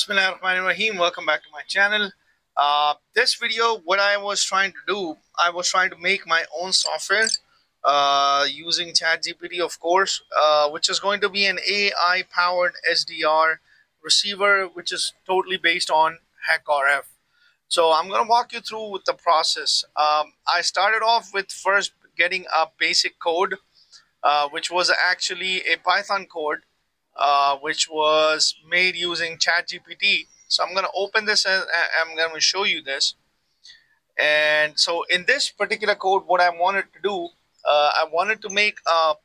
Bismillahirrahmanirrahim. Welcome back to my channel. This video, what I was trying to do, I was trying to make my own software using ChatGPT, of course, which is going to be an AI-powered SDR receiver, which is totally based on HackRF. So I'm going to walk you through with the process. I started off with first getting a basic code, which was actually a Python code which was made using ChatGPT. So I'm going to open this and I'm going to show you this. And so in this particular code, what I wanted to do, I wanted to make a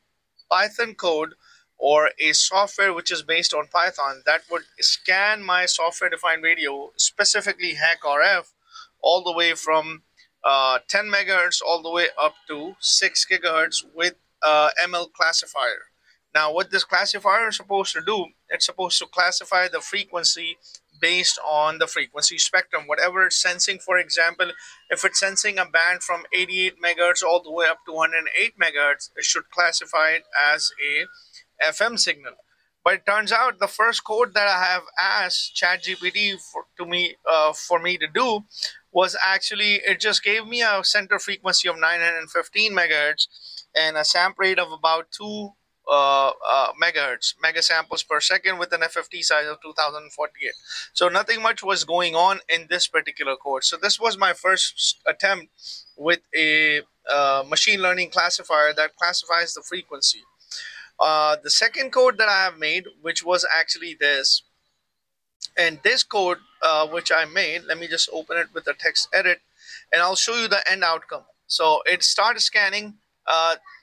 Python code or a software which is based on Python that would scan my software-defined radio, specifically HackRF, all the way from 10 megahertz all the way up to 6 gigahertz with ML classifier. Now, what this classifier is supposed to do, it's supposed to classify the frequency based on the frequency spectrum, whatever it's sensing. For example, if it's sensing a band from 88 megahertz all the way up to 108 megahertz, it should classify it as a FM signal. But it turns out the first code that I have asked ChatGPT for me to do was actually, it just gave me a center frequency of 915 megahertz and a sample rate of about 2 megahertz, mega samples per second, with an FFT size of 2048. So nothing much was going on in this particular code. So this was my first attempt with a machine learning classifier that classifies the frequency. The second code that I have made, which was actually this, and this code which I made, let me just open it with the text edit and I'll show you the end outcome. So it started scanning.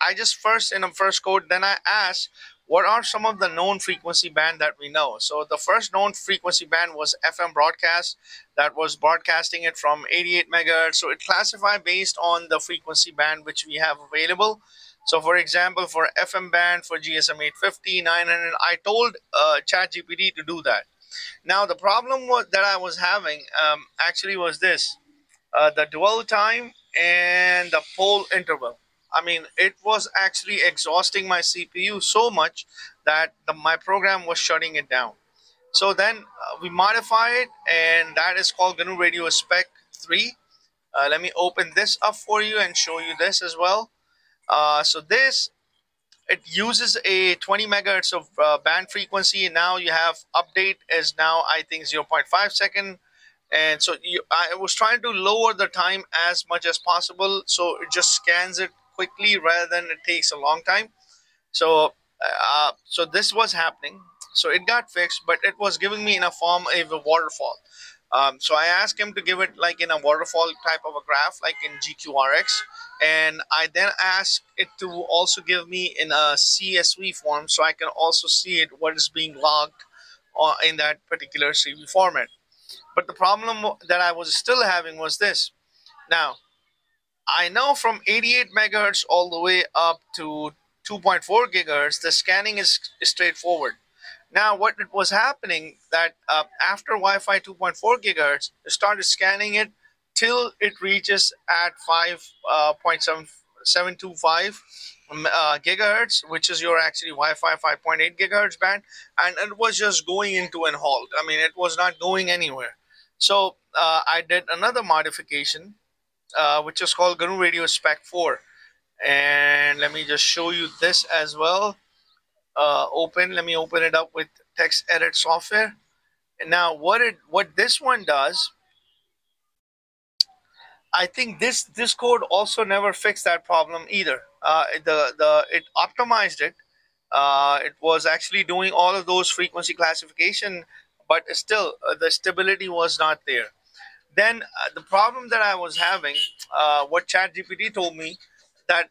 I just first, in the first code, then I asked what are some of the known frequency band that we know. So the first known frequency band was FM broadcast, that was broadcasting it from 88 megahertz. So it classified based on the frequency band which we have available. So for example, for FM band, for GSM 850, 900, I told ChatGPT to do that. Now the problem that I was having actually was this, the dwell time and the pole interval. I mean, it was actually exhausting my CPU so much that my program was shutting it down. So then we modify it, and that is called GNU Radio Spec 3. Let me open this up for you and show you this as well. So this, it uses a 20 megahertz of band frequency. Now you have update is now, I think, 0.5 second. And so I was trying to lower the time as much as possible, so it just scans it quickly rather than it takes a long time. So so this was happening. So it got fixed, but it was giving me in a form of a waterfall. So I asked him to give it like in a waterfall type of a graph, like in GQRX, and I then asked it to also give me in a CSV form, so I can also see it what is being logged in that particular CV format. But the problem that I was still having was this. Now, I know from 88 megahertz all the way up to 2.4 gigahertz, the scanning is straightforward. Now, what it was happening that after Wi-Fi 2.4 gigahertz, it started scanning it till it reaches at 5.725 gigahertz, which is your actually Wi-Fi 5.8 gigahertz band, and it was just going into an halt. I mean, it was not going anywhere. So I did another modification, which is called GNU Radio Spec 4. And let me just show you this as well. Let me open it up with text edit software. And now what this one does, I think this code also never fixed that problem either. It optimized it. It was actually doing all of those frequency classification, but still the stability was not there. Then the problem that I was having, what ChatGPT told me, that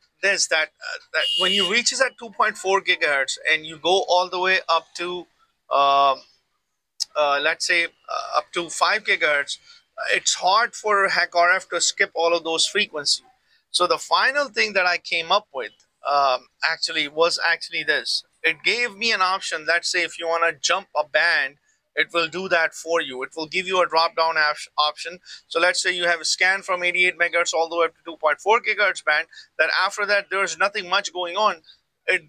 when you reaches at 2.4 gigahertz and you go all the way up to let's say up to 5 gigahertz, it's hard for HackRF to skip all of those frequencies. So the final thing that I came up with was actually this. It gave me an option. Let's say if you want to jump a band, it will do that for you. It will give you a drop down option. So let's say you have a scan from 88 megahertz all the way up to 2.4 gigahertz band, that after that there's nothing much going on.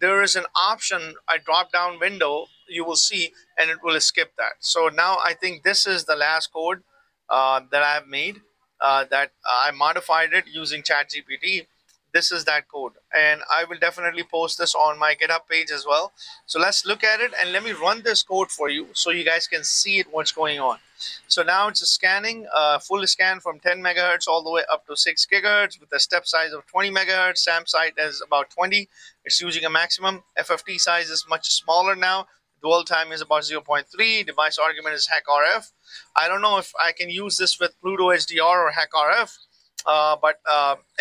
There is an option, a drop down window. you will see, and it will skip that. So now I think this is the last code that I have made, that I modified it using ChatGPT. This is that code, and I will definitely post this on my GitHub page as well. So let's look at it, and let me run this code for you so you guys can see it, what's going on. So now it's scanning, full scan from 10 megahertz all the way up to 6 gigahertz with a step size of 20 megahertz. SAM size is about 20. It's using a maximum. FFT size is much smaller now. Dwell time is about 0.3. Device argument is HackRF. I don't know if I can use this with Pluto HDR or HackRF.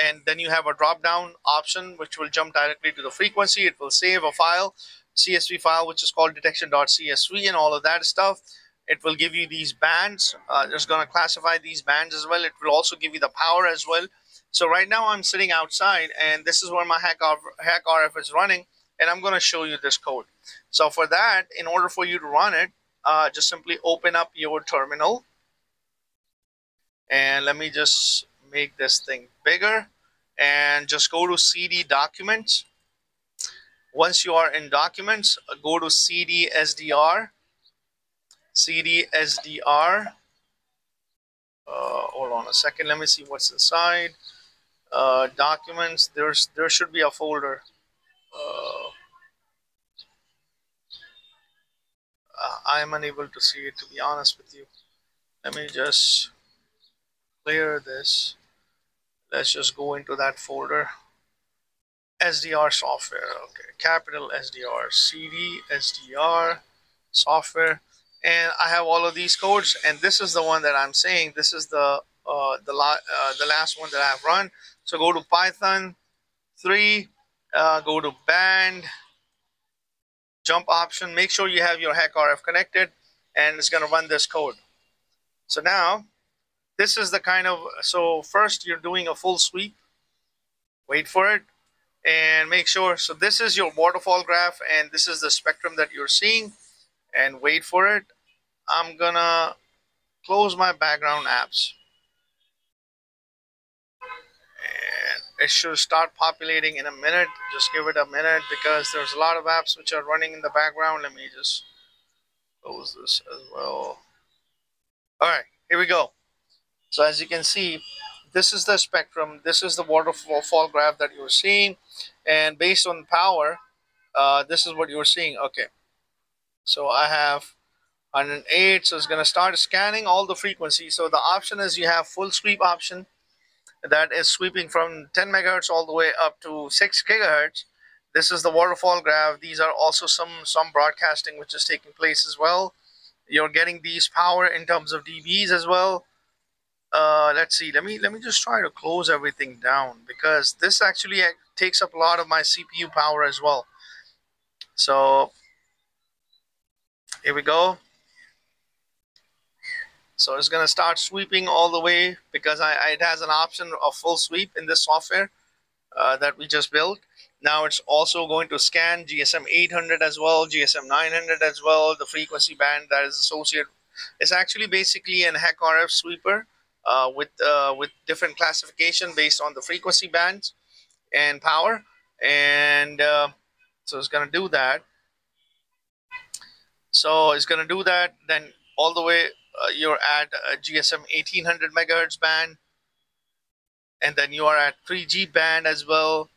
And then you have a drop down option which will jump directly to the frequency. It will save a file, CSV file, which is called detection.csv, and all of that stuff. It will give you these bands. It's going to classify these bands as well. It will also give you the power as well. So right now I'm sitting outside, and this is where my HackRF is running, and I'm going to show you this code. So for that, in order for you to run it, just simply open up your terminal, and let me just make this thing bigger, and just go to CD Documents. Once you are in Documents, go to CD SDR. Hold on a second, let me see what's inside. Documents, there should be a folder. I am unable to see it, to be honest with you. Let me just clear this. Let's just go into that folder. SDR software. Okay, capital SDR, CD SDR software, and I have all of these codes. And this is the one that I'm saying. This is the last one that I've run. So go to Python 3, go to band, jump option. Make sure you have your HackRF connected, and it's going to run this code. So now this is the kind of, so first you're doing a full sweep. Wait for it and make sure. So this is your waterfall graph, and this is the spectrum that you're seeing, and wait for it. I'm gonna close my background apps, and it should start populating in a minute. Just give it a minute because there's a lot of apps which are running in the background. Let me just close this as well. All right, here we go. So as you can see, this is the spectrum. This is the waterfall graph that you're seeing, and based on power, this is what you're seeing. Okay, so I have 108, so it's going to start scanning all the frequencies. So the option is you have full sweep option that is sweeping from 10 megahertz all the way up to 6 gigahertz. This is the waterfall graph. These are also some broadcasting which is taking place as well. You're getting these power in terms of dBs as well. Let's see, let me just try to close everything down, because this actually takes up a lot of my CPU power as well. So here we go. So it's going to start sweeping all the way, because it has an option of full sweep in this software that we just built. Now it's also going to scan GSM 800 as well, GSM 900 as well, the frequency band that is associated. It's actually basically an HackRF sweeper with different classification based on the frequency bands and power. And so it's going to do that. So it's going to do that. Then all the way you're at GSM 1800 megahertz band, and then you are at 3G band as well.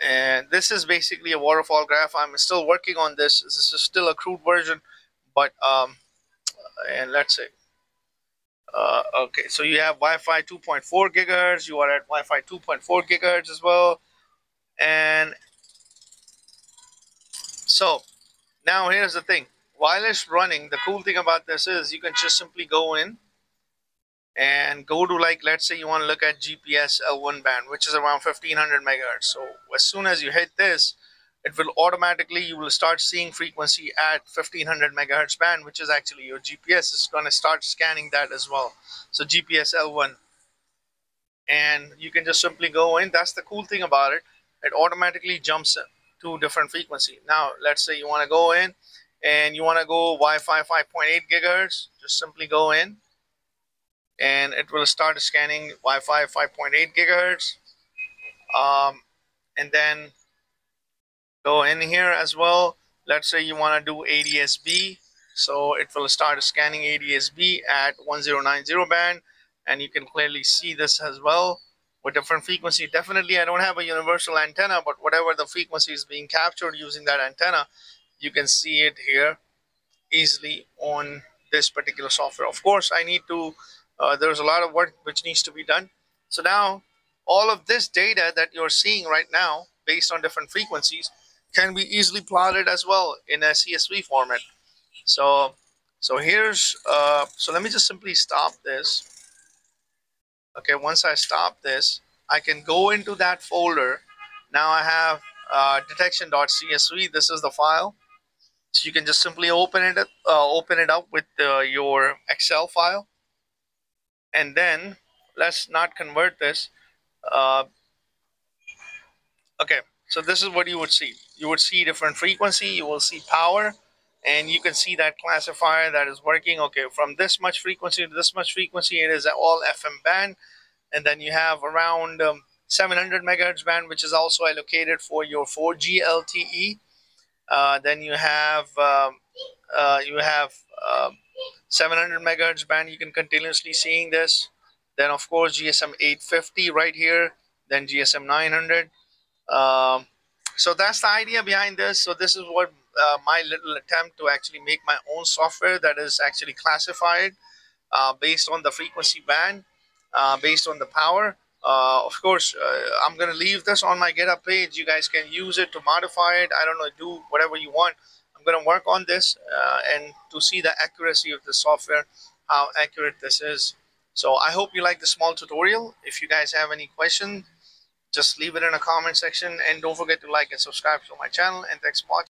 And this is basically a waterfall graph. I'm still working on this. This is still a crude version, but and let's say okay, so you have Wi-Fi 2.4 gigahertz. You are at Wi-Fi 2.4 gigahertz as well. And so now here's the thing. While it's running, the cool thing about this is you can just simply go in and go to, like, let's say you want to look at GPS L1 band, which is around 1500 megahertz. So as soon as you hit this, it will automatically, you will start seeing frequency at 1500 megahertz band, which is actually your GPS is going to start scanning that as well. So GPS L1, and you can just simply go in. That's the cool thing about it. It automatically jumps to different frequency. Now let's say you want to go in and you want to go Wi-Fi 5.8 gigahertz. Just simply go in, and it will start scanning Wi-Fi 5.8 gigahertz. And then go in here as well, let's say you want to do ADS-B, so it will start scanning ADS-B at 1090 band, and you can clearly see this as well with different frequency. Definitely I don't have a universal antenna, but whatever the frequency is being captured using that antenna, you can see it here easily on this particular software. Of course, I need to, there's a lot of work which needs to be done. So now all of this data that you're seeing right now based on different frequencies can be easily plotted as well in a CSV format. So here's, so let me just simply stop this. Okay, once I stop this, I can go into that folder. Now I have detection.csv. This is the file. So you can just simply open it up with your Excel file, and then let's not convert this. Uh, okay, so this is what you would see. You would see different frequency. You will see power, and you can see that classifier that is working. Okay, from this much frequency to this much frequency, it is all FM band, and then you have around 700 megahertz band, which is also allocated for your 4G LTE. Then you have 700 megahertz band. You can continuously seeing this. Then of course GSM 850 right here. Then GSM 900. So that's the idea behind this. So this is what my little attempt to actually make my own software that is actually classified based on the frequency band, based on the power. Of course, I'm going to leave this on my GitHub page. You guys can use it to modify it. I don't know, do whatever you want. I'm going to work on this and to see the accuracy of the software, how accurate this is. So I hope you like the small tutorial. If you guys have any questions, just leave it in a comment section, and don't forget to like and subscribe to my channel, and thanks for watching.